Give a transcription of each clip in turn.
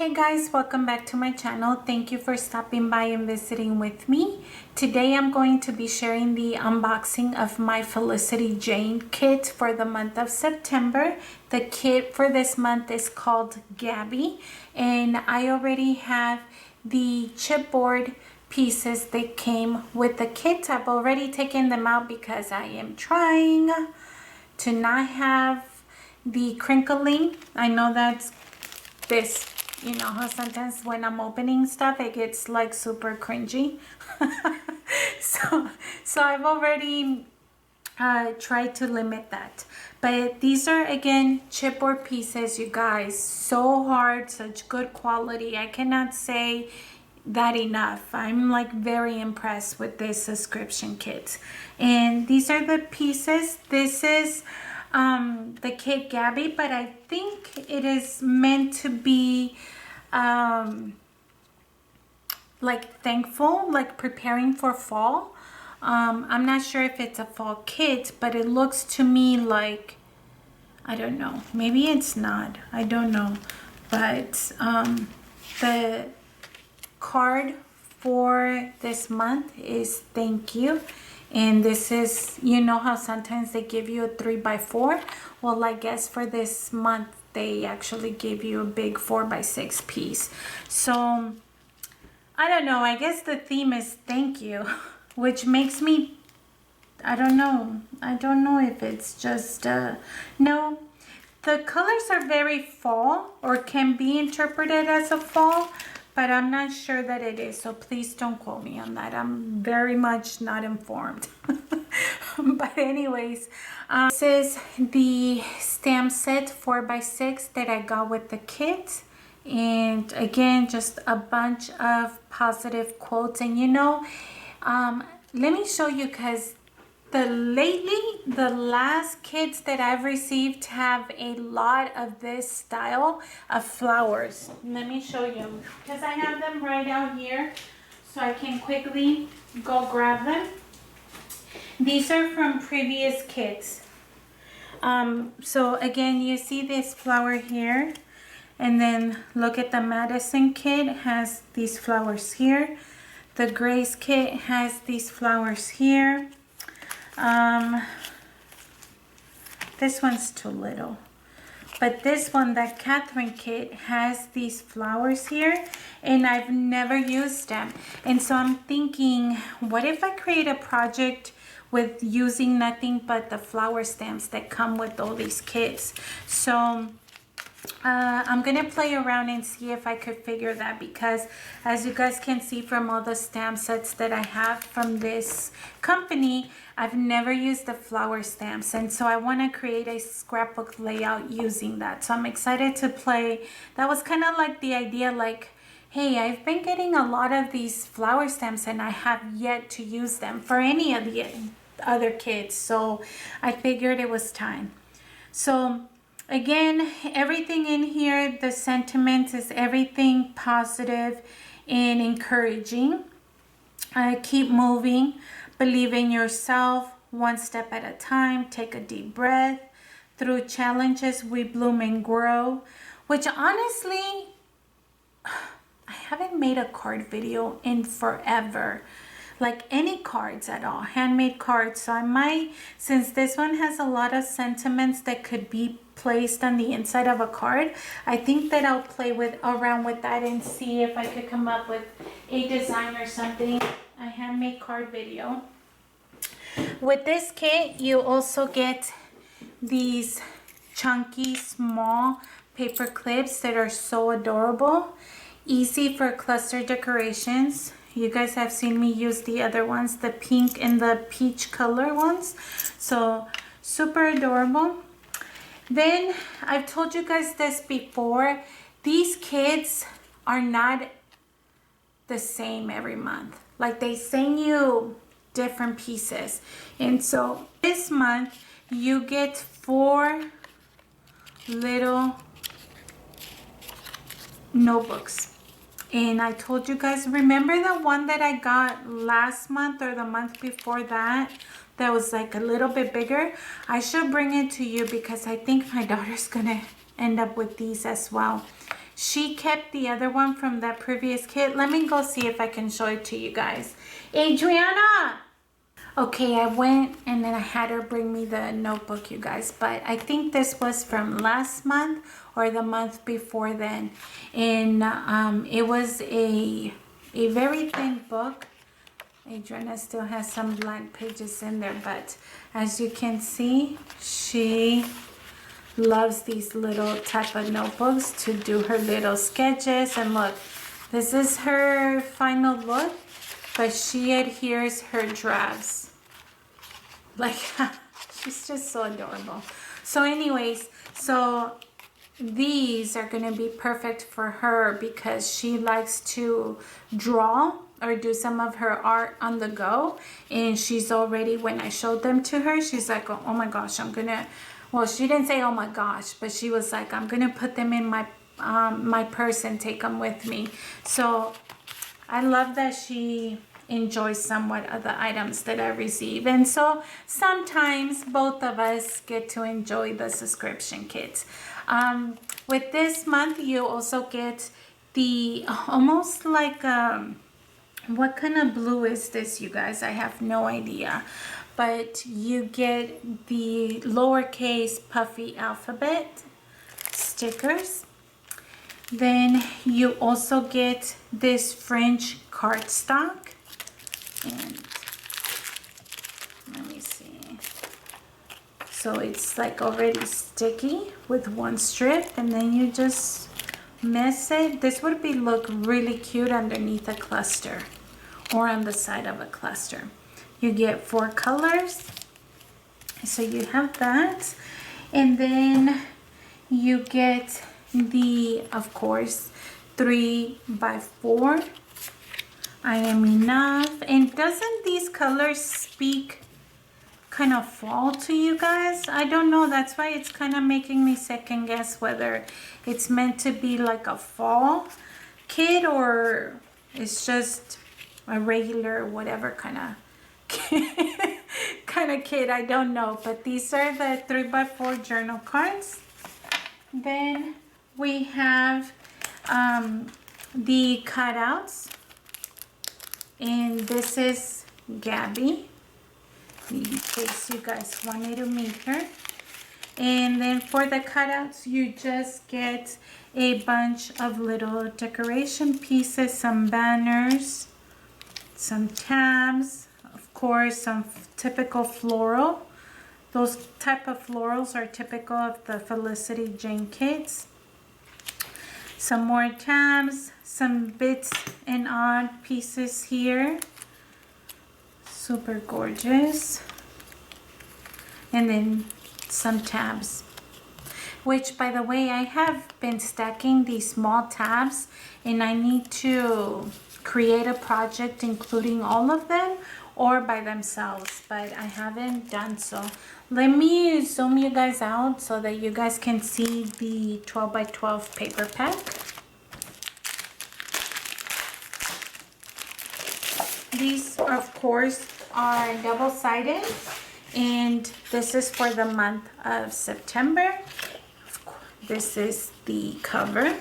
Hey guys, welcome back to my channel. Thank you for stopping by and visiting with me. Today I'm going to be sharing the unboxing of my Felicity Jane kit for the month of September. The kit for this month is called Gabby, and I already have the chipboard pieces that came with the kit. I've already taken them out because I am trying to not have the crinkling. I know that's this. You know how sometimes when I'm opening stuff, it gets like super cringy. so I've already tried to limit that. But these are, again, chipboard pieces, you guys. So hard, such good quality. I cannot say that enough. I'm like very impressed with this subscription kit. And these are the pieces. This is the kit Gabby, but I think it is meant to be like thankful, like preparing for fall. I'm not sure if it's a fall kit, but it looks to me like, I don't know, maybe it's not, I don't know, but the card for this month is thank you. And this is, you know how sometimes they give you a 3x4? Well, I guess for this month they actually give you a big 4x6 piece. So I don't know, I guess the theme is thank you, which makes me, I don't know if it's just no, the colors are very fall, or can be interpreted as a fall, but I'm not sure that it is, so please don't quote me on that. I'm very much not informed. But anyways, this is the stamp set 4x6 that I got with the kit. And again, just a bunch of positive quotes. And you know, let me show you, because the last kits that I've received have a lot of this style of flowers. Let me show you, because I have them right out here so I can quickly go grab them. These are from previous kits. So again, you see this flower here, and then look at the Madison kit, has these flowers here. The Grace kit has these flowers here. This one's too little, but this one, that Catherine kit, has these flowers here, and I've never used them. And so I'm thinking, what if I create a project with using nothing but the flower stamps that come with all these kits? So I'm gonna play around and see if I could figure that, because as you guys can see from all the stamp sets that I have from this company, I've never used the flower stamps, and so I want to create a scrapbook layout using that. So I'm excited to play. That was kind of like the idea, like, hey, I've been getting a lot of these flower stamps and I have yet to use them for any of the other kits, so I figured it was time. So again, everything in here, the sentiment is everything positive and encouraging. Keep moving, believe in yourself, one step at a time, take a deep breath. Through challenges, we bloom and grow, which honestly, I haven't made a card video in forever. Like any cards at all, handmade cards. So I might, since this one has a lot of sentiments that could be placed on the inside of a card, I think that I'll play around with that and see if I could come up with a design or something, a handmade card video. With this kit, you also get these chunky small paper clips that are so adorable, easy for cluster decorations. You guys have seen me use the other ones, the pink and the peach color ones. So super adorable. Then I've told you guys this before, these kits are not the same every month. Like, they send you different pieces. And so this month you get 4 little notebooks. And I told you guys, remember the one that I got last month or the month before that, that was like a little bit bigger? I should bring it to you because I think my daughter's gonna end up with these as well. She kept the other one from that previous kit. Let me go see if I can show it to you guys. Adriana! Okay, I went and then I had her bring me the notebook, you guys. But I think this was from last month or the month before then. And it was a very thin book. Adriana still has some blank pages in there, but as you can see, she loves these little type of notebooks to do her little sketches. And look, this is her final look, but she adheres her drafts. Like, she's just so adorable. So anyways, so these are going to be perfect for her because she likes to draw or do some of her art on the go. And she's already, when I showed them to her, she's like, oh my gosh, I'm gonna, well, she didn't say oh my gosh, but she was like, I'm gonna put them in my my purse and take them with me. So I love that she enjoys somewhat of the items that I receive. And so sometimes both of us get to enjoy the subscription kits. With this month, you also get the almost like what kind of blue is this, you guys? I have no idea. But you get the lowercase puffy alphabet stickers. Then you also get this French cardstock. And let me see. So it's like already sticky with one strip, and then you just mess it. This would look really cute underneath a cluster or on the side of a cluster. You get 4 colors, so you have that. And then you get the, of course, 3x4 I Am Enough. And doesn't these colors speak kind of fall to you guys? I don't know. That's why it's kind of making me second guess whether it's meant to be like a fall kit or it's just a regular whatever kind of kit. I don't know. But these are the 3x4 journal cards. Then we have the cutouts. And this is Gabby, in case you guys wanted to meet her. And then for the cutouts, you just get a bunch of little decoration pieces, some banners, some tabs, of course, some typical floral. Those type of florals are typical of the Felicity Jane kits. Some more tabs, some bits and odd pieces here. Super gorgeous. And then some tabs. Which, by the way, I have been stacking these small tabs and I need to create a project including all of them or by themselves, but I haven't done so. Let me zoom you guys out so that you guys can see the 12x12 paper pack. These, of course, are double-sided, and this is for the month of September. This is the cover.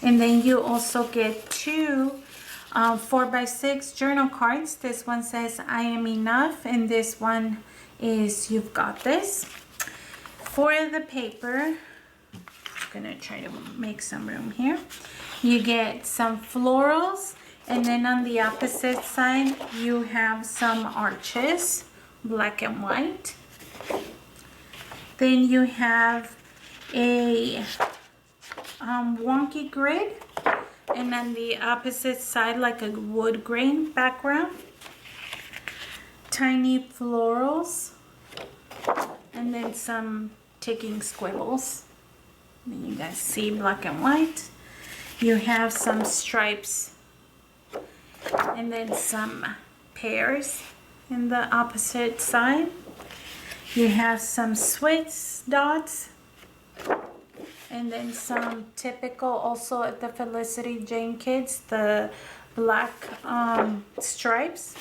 And then you also get 2 4x6 journal cards. This one says I Am Enough, and this one is You've Got This. For the paper, I'm gonna try to make some room here. You get some florals, and then on the opposite side you have some arches, black and white. Then you have a wonky grid, and on the opposite side like a wood grain background, tiny florals, and then some ticking squiggles. And you guys see black and white. You have some stripes and then some pears in the opposite side. You have some Swiss dots, and then some typical also at the Felicity Jane kids, the black stripes,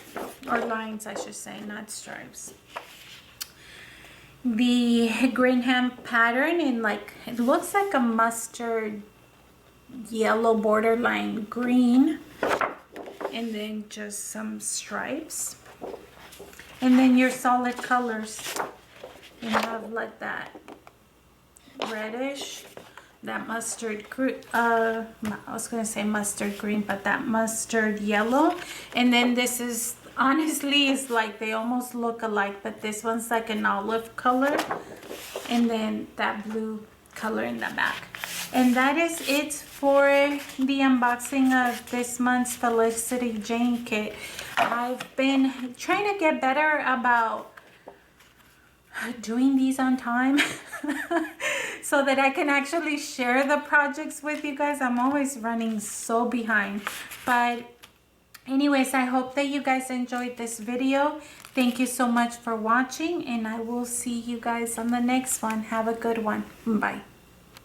or lines I should say, not stripes. The Graham pattern in like, it looks like a mustard yellow borderline green, and then just some stripes. And then your solid colors, you have like that reddish, that mustard green, I was gonna say mustard green, but that mustard yellow. And then this is, honestly, it's like they almost look alike, but this one's like an olive color, and then that blue color in the back. And that is it for the unboxing of this month's Felicity Jane kit. I've been trying to get better about doing these on time so that I can actually share the projects with you guys. I'm always running so behind. But anyways, I hope that you guys enjoyed this video. Thank you so much for watching, and I will see you guys on the next one. Have a good one. Bye.